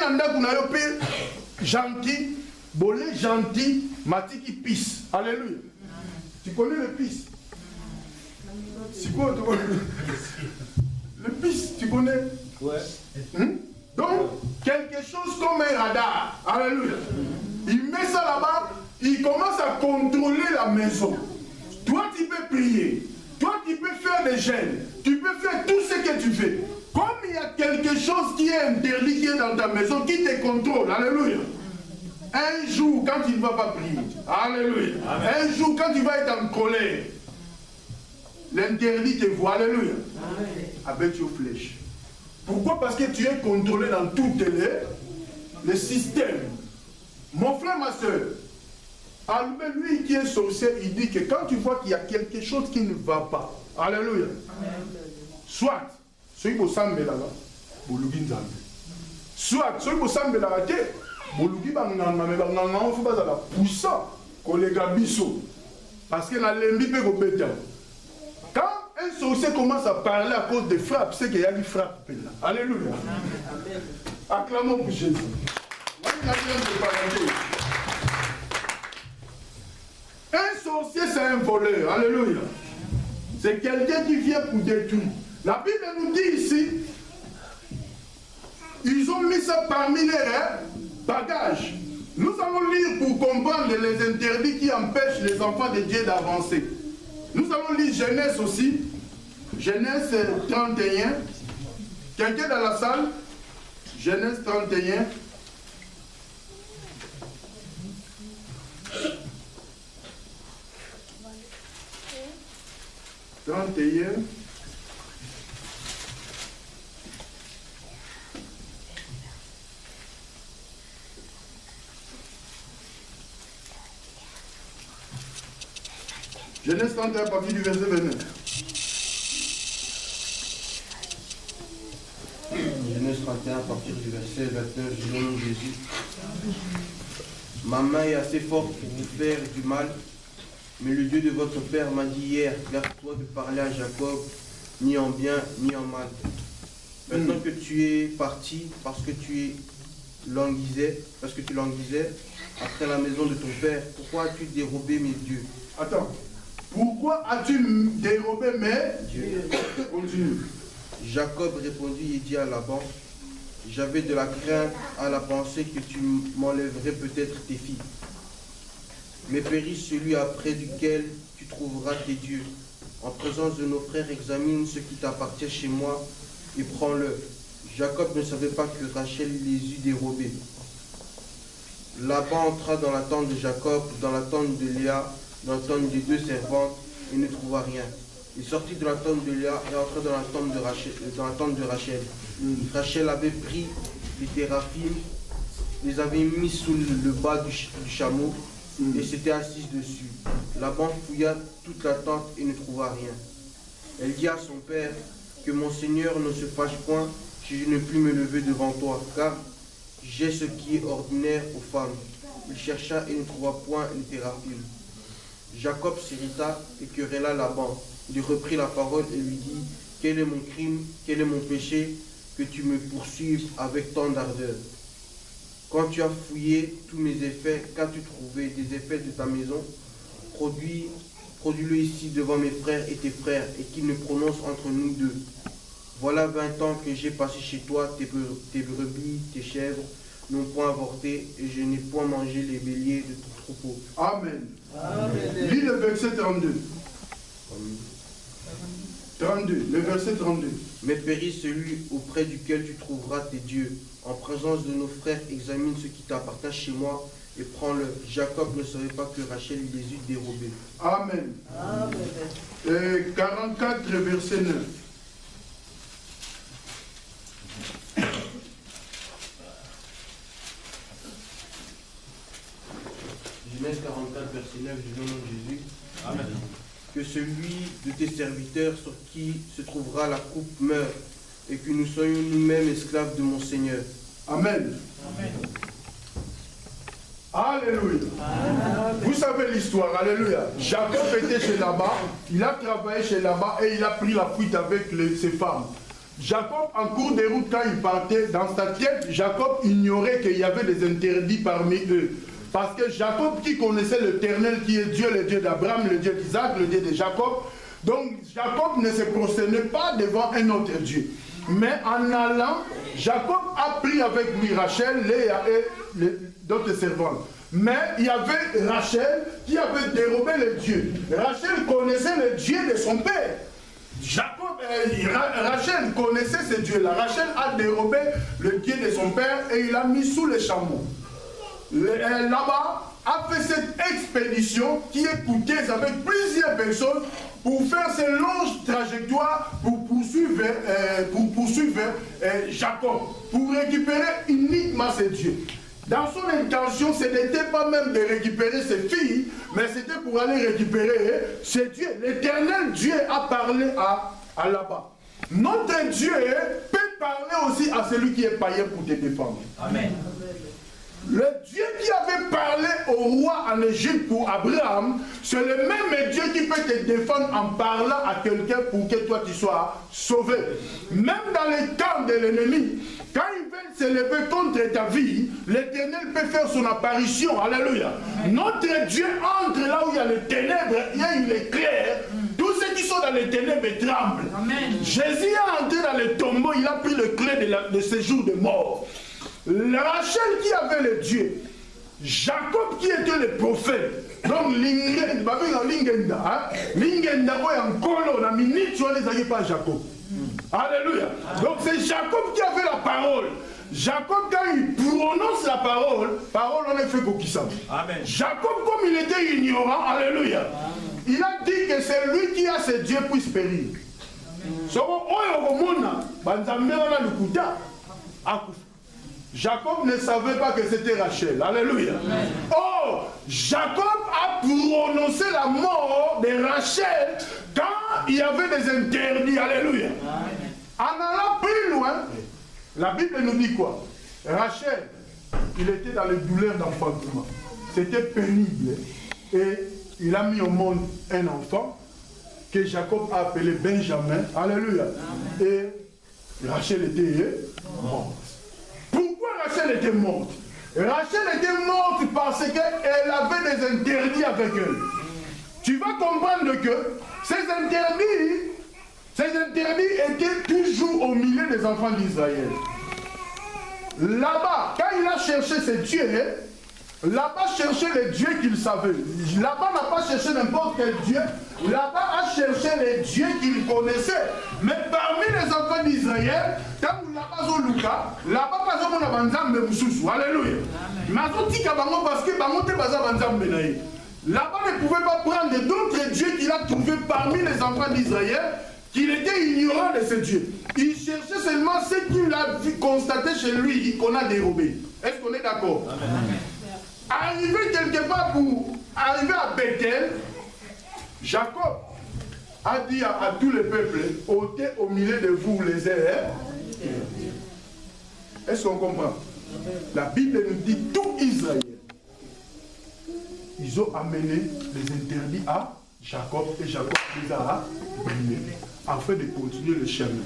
nanda kunayope gentil, bolé gentil, matiki pisse. Alléluia. Tu connais le pisse? C'est quoi le pisse, tu connais? Ouais. Donc, quelque chose comme un radar. Alléluia. Il met ça là-bas, il commence à contrôler la maison. Toi, tu peux prier. Toi, tu peux faire des jeûnes. Tu peux faire tout ce que tu fais. Comme il y a quelque chose qui est interdit, qui est dans ta maison, qui te contrôle. Alléluia. Un jour, quand tu ne vas pas prier. Alléluia. Amen. Un jour, quand tu vas être en colère. L'interdit te voit. Alléluia. Avec tes flèches. Pourquoi? Parce que tu es contrôlé dans toutes les systèmes. Mon frère, ma soeur, Albert, lui qui est sorcier, il dit que quand tu vois qu'il y a quelque chose qui ne va pas, alléluia, soit, ceux qui sont là-bas, soit, ceux qui sont là-bas, parce que la lembi peut vous bêter. Quand un sorcier commence à parler à cause des frappes, c'est qu'il y a des frappes. Alléluia. Acclamons pour Jésus. Un sorcier, c'est un voleur. Alléluia. C'est quelqu'un qui vient pour détruire. La Bible nous dit ici, ils ont mis ça parmi les bagages. Nous allons lire pour comprendre les interdits qui empêchent les enfants de Dieu d'avancer. Nous allons lire Genèse aussi. Genèse 31. Quelqu'un dans la salle? Genèse 31. Genèse 31 à partir du verset 29. Genèse 31 à partir du verset 29, je nomme Jésus. Ma main est assez forte pour vous faire du mal, mais le Dieu de votre père m'a dit hier, garde-toi de parler à Jacob, ni en bien, ni en mal. Maintenant que tu es parti, parce que tu languissais après la maison de ton père, pourquoi as-tu dérobé mes dieux? Attends. Pourquoi as-tu dérobé mes dieux? Continue. Jacob répondit et dit à Laban, j'avais de la crainte à la pensée que tu m'enlèverais peut-être tes filles. Mais périt celui après duquel tu trouveras tes dieux. En présence de nos frères, examine ce qui t'appartient chez moi et prends-le. Jacob ne savait pas que Rachel les eût dérobés. Laban entra dans la tente de Jacob, dans la tente de Léa, dans la tente des deux servantes, et ne trouva rien. Il sortit de la tente de Léa et entra dans la tente de Rachel. Rachel avait pris les téraphim, les avait mis sous le bas du chameau et s'était assise dessus. Laban fouilla toute la tente et ne trouva rien. Elle dit à son père, que mon Seigneur ne se fâche point si je ne puis me lever devant toi, car j'ai ce qui est ordinaire aux femmes. Il chercha et ne trouva point les téraphim. Jacob s'irrita et querella Laban. Il reprit la parole et lui dit, quel est mon crime, quel est mon péché, que tu me poursuives avec tant d'ardeur? Quand tu as fouillé tous mes effets, qu'as-tu trouvé des effets de ta maison? Produis-le ici devant mes frères et tes frères, et qu'ils ne prononcent entre nous deux. Voilà 20 ans que j'ai passé chez toi, tes brebis, tes chèvres n'ont point avorté, et je n'ai point mangé les béliers de ton troupeau. Amen. Amen. Lis le verset 32. 32, le verset 32. Mais périt celui auprès duquel tu trouveras tes dieux. En présence de nos frères, examine ce qui t'appartient chez moi et prends-le. Jacob ne savait pas que Rachel les eût dérobés. Amen. Amen. 44, verset 9. Genèse 44, verset 9, du nom de Jésus. Amen. Que celui de tes serviteurs sur qui se trouvera la coupe meure, et que nous soyons nous-mêmes esclaves de mon Seigneur. Amen. Amen. Alléluia. Amen. Vous savez l'histoire, alléluia. Jacob était chez Laban, il a travaillé chez Laban et il a pris la fuite avec ses femmes. Jacob, en cours de route, quand il partait, dans sa tête, Jacob ignorait qu'il y avait des interdits parmi eux. Parce que Jacob, qui connaissait l'Éternel, qui est Dieu, le Dieu d'Abraham, le Dieu d'Isaac, le Dieu de Jacob, donc Jacob ne se prosternait pas devant un autre Dieu. Mais en allant, Jacob a pris avec lui Rachel, Léa et d'autres servantes. Mais il y avait Rachel qui avait dérobé le Dieu. Rachel connaissait le Dieu de son père. Rachel connaissait ce Dieu-là. Rachel a dérobé le Dieu de son père et il l'a mis sous les chameaux. Là-bas, a fait cette expédition qui est coûteuse avec plusieurs personnes pour faire ces longues trajectoires pour poursuivre Jacob, pour récupérer uniquement ses dieux. Dans son intention, ce n'était pas même de récupérer ses filles, mais c'était pour aller récupérer ses dieux. L'Éternel Dieu a parlé à là-bas. Notre Dieu peut parler aussi à celui qui est païen pour te défendre. Amen. Le Dieu qui avait parlé au roi en Égypte pour Abraham, c'est le même Dieu qui peut te défendre en parlant à quelqu'un pour que toi tu sois sauvé. Même dans les camps de l'ennemi, quand ils veulent s'élever contre ta vie, l'Éternel peut faire son apparition. Alléluia. Notre Dieu entre là où il y a les ténèbres, il est clair. Tous ceux qui sont dans les ténèbres tremblent. Amen. Jésus est entré dans le tombeau, il a pris le clé de séjour de mort. Rachel qui avait le Dieu, Jacob qui était le prophète. Donc Lingenda, en colo, na minute, tu les pas Jacob. Alléluia. Donc c'est Jacob qui avait la parole. Jacob, quand il prononce la parole, on est fait coquissant. Jacob, comme il était ignorant, alléluia, il a dit que c'est lui qui a ses dieux puisse périr. Jacob ne savait pas que c'était Rachel. Alléluia. Oh, Jacob a prononcé la mort de Rachel quand il y avait des interdits. Alléluia. En allant plus loin, la Bible nous dit quoi? Rachel, il était dans les douleurs d'enfantement. C'était pénible. Et il a mis au monde un enfant que Jacob a appelé Benjamin. Alléluia. Et Rachel était morte. Pourquoi Rachel était morte? Rachel était morte parce qu'elle avait des interdits avec elle. Tu vas comprendre que ces interdits étaient toujours au milieu des enfants d'Israël. Là-bas, quand il a cherché ses dieux, là-bas cherché les dieux qu'il savait. Là-bas n'a pas cherché n'importe quel dieu. Là-bas a cherché les dieux qu'il connaissait. Mais parmi les enfants d'Israël, quand vous là-bas au Luka, là-bas pas on a banzambe mususu. Alléluia. Parce que là-bas ne pouvait pas prendre d'autres dieux qu'il a trouvés parmi les enfants d'Israël, qu'il était ignorant de ces dieux. Il cherchait seulement ce qu'il a constaté chez lui qu'on a dérobé. Est-ce qu'on est d'accord? Arrivé quelque part pour arriver à Bethel, Jacob a dit à tous les peuples, ôtez au milieu de vous les airs. Est-ce qu'on comprend? La Bible nous dit tout Israël. Ils ont amené les interdits à Jacob et Jacob les a brûlés afin de continuer le chemin.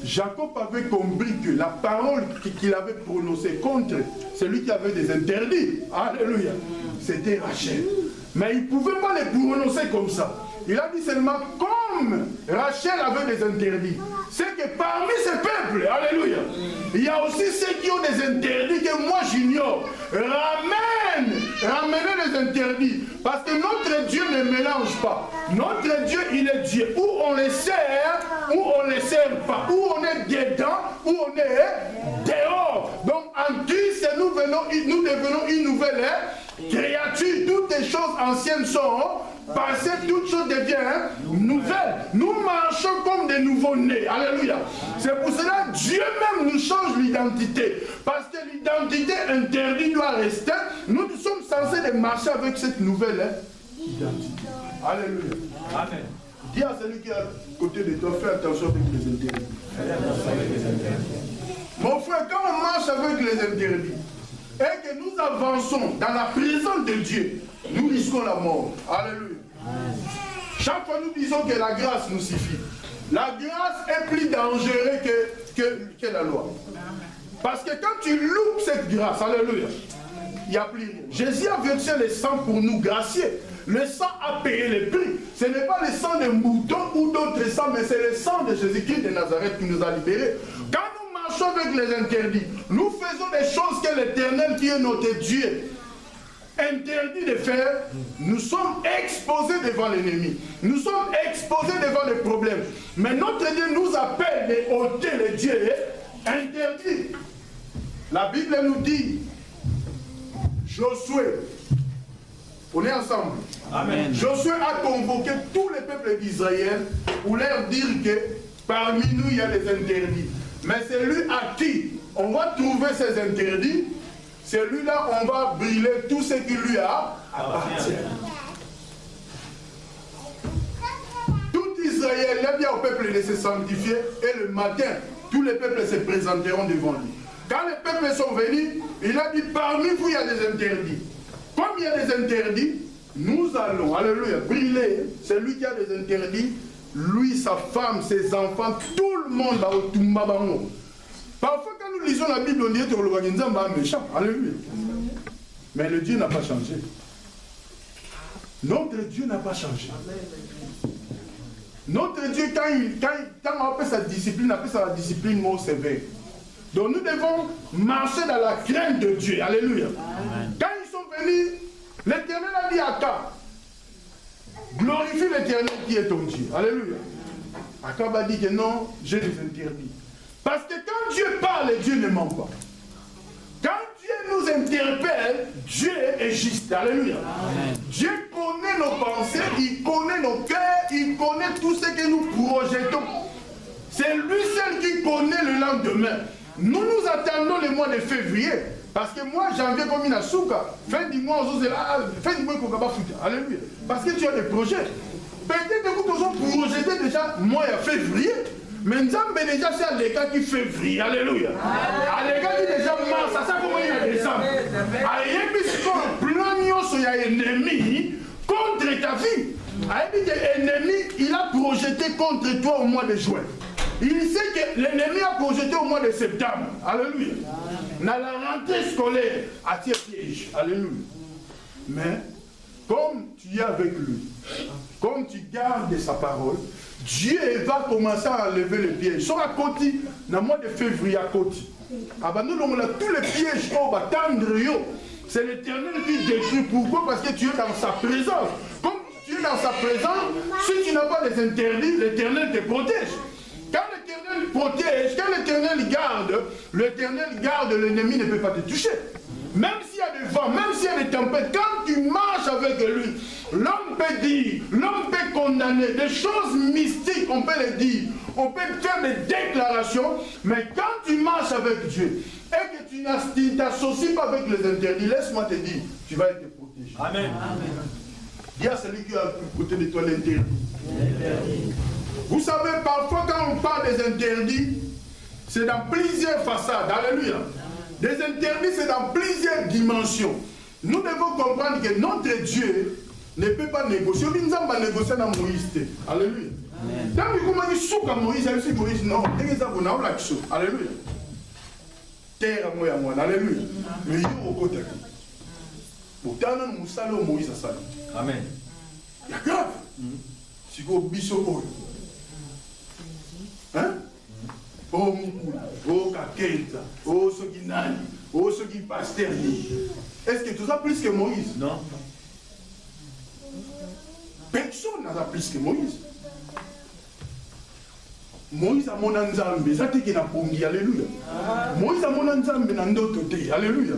Jacob avait compris que la parole qu'il avait prononcée contre celui qui avait des interdits, alléluia, c'était Rachel. Mais il ne pouvait pas les prononcer comme ça. Il a dit seulement, comme Rachel avait des interdits, c'est que parmi ces peuples, alléluia, il y a aussi ceux qui ont des interdits que moi j'ignore. Ramenez les interdits. Parce que notre Dieu ne mélange pas. Notre Dieu, il est Dieu. Où on les sert, où on ne les sert pas. Où on est dedans, où on est dehors. Donc en Christ, nous devenons une nouvelle créature. Toutes les choses anciennes sont passées, toutes choses deviennent nouvelles. Nous marchons comme des nouveaux-nés. Alléluia. C'est pour cela que Dieu même nous change l'identité. Parce que l'identité interdite doit rester. Nous sommes censés marcher avec cette nouvelle identité. Alléluia. Amen. Dis à celui qui est à côté de toi, fais attention avec les interdits. Mon frère, quand on marche avec les interdits et que nous avançons dans la présence de Dieu, nous risquons la mort. Alléluia. Chaque fois nous disons que la grâce nous suffit. La grâce est plus dangereuse que la loi. Parce que quand tu loupes cette grâce, alléluia, il n'y a plus rien. Jésus a versé le sang pour nous gracier. Le sang a payé le prix. Ce n'est pas le sang de moutons ou d'autres sangs, mais c'est le sang de Jésus-Christ de Nazareth qui nous a libérés. Quand nous marchons avec les interdits, nous faisons des choses que l'Éternel, qui est notre Dieu, interdit de faire. Nous sommes exposés devant l'ennemi. Nous sommes exposés devant les problèmes. Mais notre Dieu nous appelle de ôter les dieux interdits. La Bible nous dit, Josué, on est ensemble. Amen. Josué a convoqué tous les peuples d'Israël pour leur dire que parmi nous il y a des interdits. Mais c'est lui à qui on va trouver ces interdits, celui-là on va brûler tout ce qui lui appartient. Tout Israël, il a dit au peuple de se sanctifier et le matin, tous les peuples se présenteront devant lui. Quand les peuples sont venus, il a dit parmi vous il y a des interdits. Comme il y a des interdits, nous allons, alléluia, brûler celui qui a des interdits, lui, sa femme, ses enfants, tout le monde va au Tumbabango. Parfois, quand nous lisons la Bible, on dit que le méchant, alléluia. Mais le Dieu n'a pas changé. Notre Dieu n'a pas changé. Notre Dieu, quand on appelle sa discipline, on appelle ça la discipline moins sévère. Donc nous devons marcher dans la crainte de Dieu. Alléluia. Amen. Quand ils sont venus, l'Éternel a dit à Akab, glorifie l'Éternel qui est ton Dieu. Alléluia. Akab a dit que non, j'ai des interdits. Parce que quand Dieu parle, Dieu ne ment pas. Quand Dieu nous interpelle, Dieu est juste. Alléluia. Amen. Dieu connaît nos pensées, il connaît nos cœurs, il connaît tout ce que nous projetons. C'est lui seul qui connaît le lendemain. Nous nous attendons le mois de février. Parce que moi, janvier comme une souka. Fin du mois, fin du mois, qu'on va pas foutre. Alléluia. Parce que tu as des projets. Peut-être que nous avons projeté déjà mois de février. Mais nous avons déjà c'est les gars qui février. Alléluia. Les gars qui déjà mars, ça comment il y a décembre. Alléluia. Puisqu'on plan sur l'ennemi contre ta vie. L'ennemi, il a projeté contre toi au mois de juin. Il sait que l'ennemi a projeté au mois de septembre. Alléluia. Dans la rentrée scolaire, à tes pièges. Alléluia. Mais, comme tu es avec lui, comme tu gardes sa parole, Dieu va commencer à enlever les pièges. Sur la côte, dans le mois de février, à côte. Nous avons tous les pièges qu'on va tendre. C'est l'Éternel qui détruit. Pourquoi? Parce que tu es dans sa présence. Comme tu es dans sa présence, si tu n'as pas des interdits, l'Éternel te protège. Quand l'Éternel protège, quand l'Éternel garde, l'ennemi ne peut pas te toucher. Même s'il y a des vents, même s'il y a des tempêtes, quand tu marches avec lui, l'homme peut dire, l'homme peut condamner, des choses mystiques, on peut les dire, on peut faire des déclarations, mais quand tu marches avec Dieu et que tu ne t'associes pas avec les interdits, laisse-moi te dire, tu vas être protégé. Amen. Dis à celui qui a pu côté de toi l'interdit. Vous savez, parfois quand on parle des interdits, c'est dans plusieurs façades. Alléluia. Des interdits, c'est dans plusieurs dimensions. Nous devons comprendre que notre Dieu ne peut pas négocier. Nous ne pas négocier dans Moïse. Alléluia. Quand vous commencez à souka Moïse, Moïse, non, alléluia. Terre à moi, alléluia. Le yo au côté. Pourtant, nous allons Moïse à ça. Amen. Il y a grave. Si vous biso, hein? Oh Mukula, oh Kakenta, oh Soginani, oh Sogi Pasterni. Est-ce que tout ça plus que Moïse? Non. Personne n'a plus que Moïse. Moïse a mon anzambe, ça t'est qu'il a pongi, alléluia. Moïse a mon anzambe, nandotote, alléluia.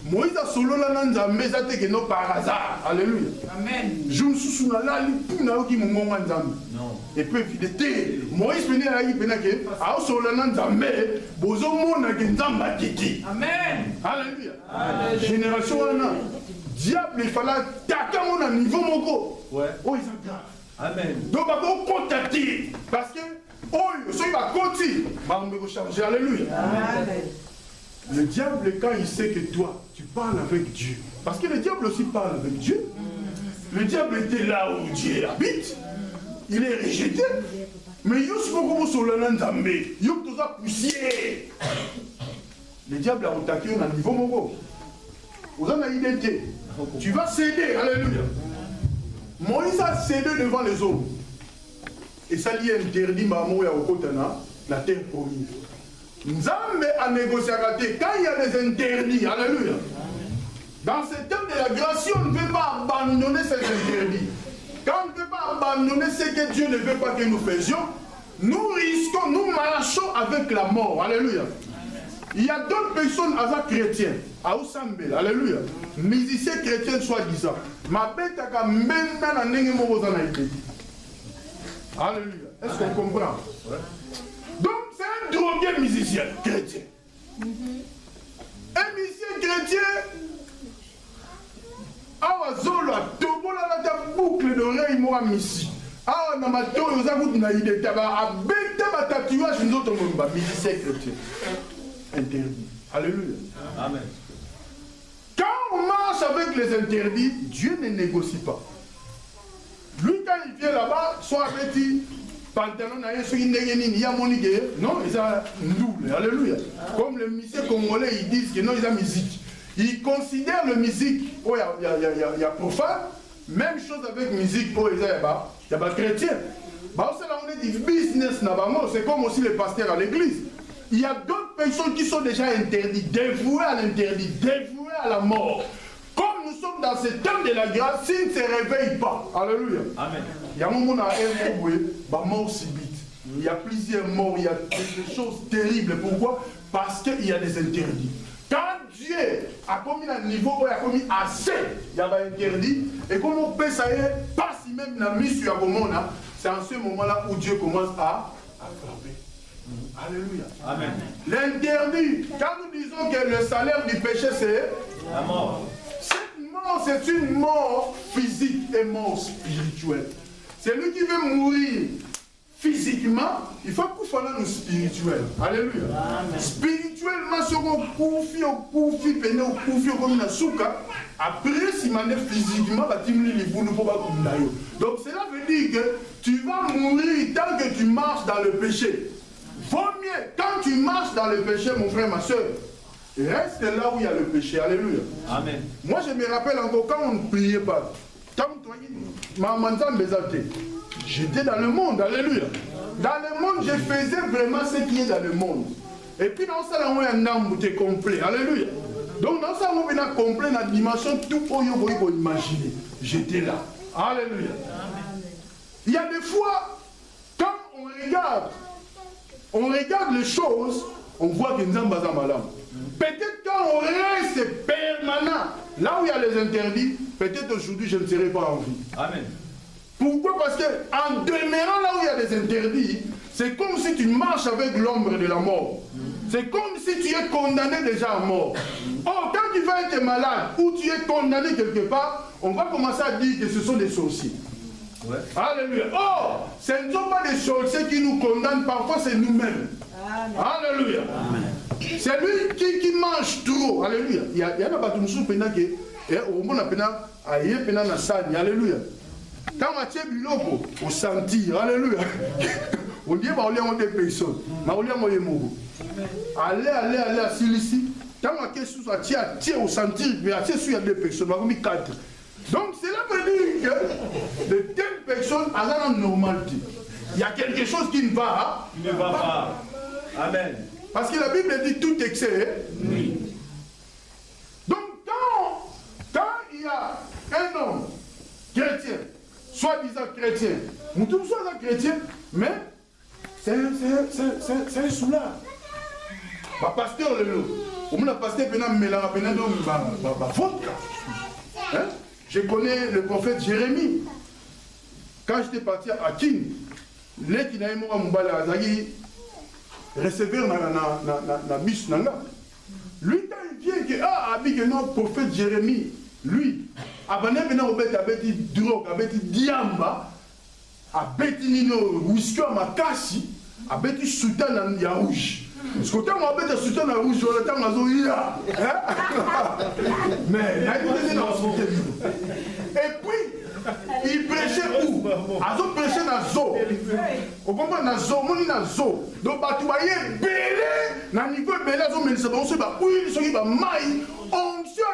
Moïse a solo la nanzambe, ça t'est qu'il n'a par hasard, alléluia. Amen. Je me suis souvenu là, il n'y a pas mon anzambe. Non. Et puis, fidélité, Moïse venait à y pénaquer, à solo la nanzambe, bozo mon anzambe kiki. Amen. Alléluia. Génération là, diable, il fallait taquer mon niveau moko. Ouais. Oh, ils sont graves. Amen. Donc, on va contacter, parce que, oh, il va continuer, on va changer, alléluia. Amen. Le diable, quand il sait que toi, tu parles avec Dieu, parce que le diable aussi parle avec Dieu, le diable était là où Dieu habite, il est rejeté, Mais yo si beaucoup sur le nzambe, yo tout ça poussière. Le diable a attaqué à un niveau moko. Vous en avez idée. Tu vas céder, alléluia. Moïse a cédé devant les hommes. Et ça lui interdit maman ya okotana la terre promise. Nzambe a négocié quand il y a des interdits, alléluia. Dans ce temps de la grâce, si on ne veut pas abandonner ces interdits, quand on ne veut pas abandonner ce que Dieu ne veut pas que nous faisions, nous risquons, nous marchons avec la mort. Alléluia. Il y a d'autres personnes à chrétiens, à Oussambel, alléluia. Musiciens chrétiens soi-disant. Ma bête a même dans la alléluia. Est-ce qu'on comprend? Donc c'est un drogué musicien chrétien. Un musicien chrétien, awa zolo tobola la boucle d'oreille moi misi. Awa na mato yoza kutu na ide taba abeta ba tatouage nzoto ngomba musicien chrétien. Interdit. Alléluia. Amen. Quand on marche avec les interdits, Dieu ne négocie pas. Lui, quand il vient là-bas, soit petit, pantalon, il y a mon idée. Non, ils ont double. Alléluia. Comme les musiciens congolais, ils disent que non, ils ont musique. Ils considèrent la musique, oh, il y a profane. Même chose avec musique, oh, il y a pas chrétien. Bah, on est dit business, c'est comme aussi les pasteurs à l'église. Il y a d'autres personnes qui sont déjà interdites, dévouées à l'interdit, dévouées à la mort. Comme nous sommes dans ce temps de la grâce, s'ils ne se réveillent pas, alléluia. Amen. Il y a un moment à un mort subite. Il y a plusieurs morts, il y a des choses terribles. Pourquoi? Parce qu'il y a des interdits. Quand Dieu a commis un niveau où il a commis assez, il y a un interdit. Et comme on peut ça y est, pas si même la mise sur la monde, c'est en ce moment-là où Dieu commence à frapper. Alléluia. Amen. L'interdit, quand nous disons que le salaire du péché c'est la mort. Cette mort, c'est une mort physique et mort spirituelle. Celui qui veut mourir physiquement, il faut qu'on fasse nous spirituel. Alléluia. Amen. Spirituellement, si on koufi, peine au koufi, comme une souka, après, si on est physiquement, donc cela veut dire que tu vas mourir tant que tu marches dans le péché. Vaut mieux, quand tu marches dans le péché, mon frère, ma soeur, reste là où il y a le péché. Alléluia. Amen. Moi, je me rappelle encore quand on ne priait pas. J'étais dans le monde. Alléluia. Dans le monde, je faisais vraiment ce qui est dans le monde. Et puis, dans ça, on a un âme qui est complet. Alléluia. Donc, dans ça, on a complet dans la dimension, tout ce qu'on peut imaginer. J'étais là. Alléluia. Il y a des fois, quand on regarde les choses, on voit que nous sommes malades. Peut-être quand on reste permanent, là où il y a les interdits, peut-être aujourd'hui je ne serai pas en vie. Amen. Pourquoi? Parce qu'en demeurant là où il y a des interdits, c'est comme si tu marches avec l'ombre de la mort. C'est comme si tu es condamné déjà à mort. Or, quand tu vas être malade ou tu es condamné quelque part, on va commencer à dire que ce sont des sorciers. Ouais. Alléluia. Or, ce ne sont pas des sorciers qui nous condamnent, parfois c'est nous-mêmes. Alléluia. C'est lui qui mange trop. Alléluia. Il y a un bateau qui au monde a alléluia. Quand Mathieu Biloko, au sentir, alléluia. On dit qu'on est des personnes. Allez, à Silici. Quand Mathieu soit tiens au sentir, mais à il y a des personnes, on a mis 4. Donc cela veut dire que de telles personnes ont la normalité. Il y a quelque chose qui ne va pas. Amen. Parce que la Bible dit tout excès. Oui. Donc quand il y a un homme chrétien, soi-disant chrétien, nous tous sommes chrétiens, mais c'est un soulard. Le pasteur, le pasteur, je connais le prophète Jérémie. Quand j'étais parti à Kin, les qui n'avaient pas Moumbala Azagi, receveur na bis nanga. Lui, quand il vient que notre prophète Jérémie, lui, abandonné maintenant au bête abeti drogue, abeti diamba, abeti nino whisky à makasi, abeti soutane ya rouge. Parce que quand on abeti soutane ya rouge, on attend mazo ya. Mais et puis il prêchait où? Azo prêchait dans zo. Au comprend nazo, moni nazo. Donc bato baye belé, na niveau belé azo melisa bango so ba huile so ba mai, onction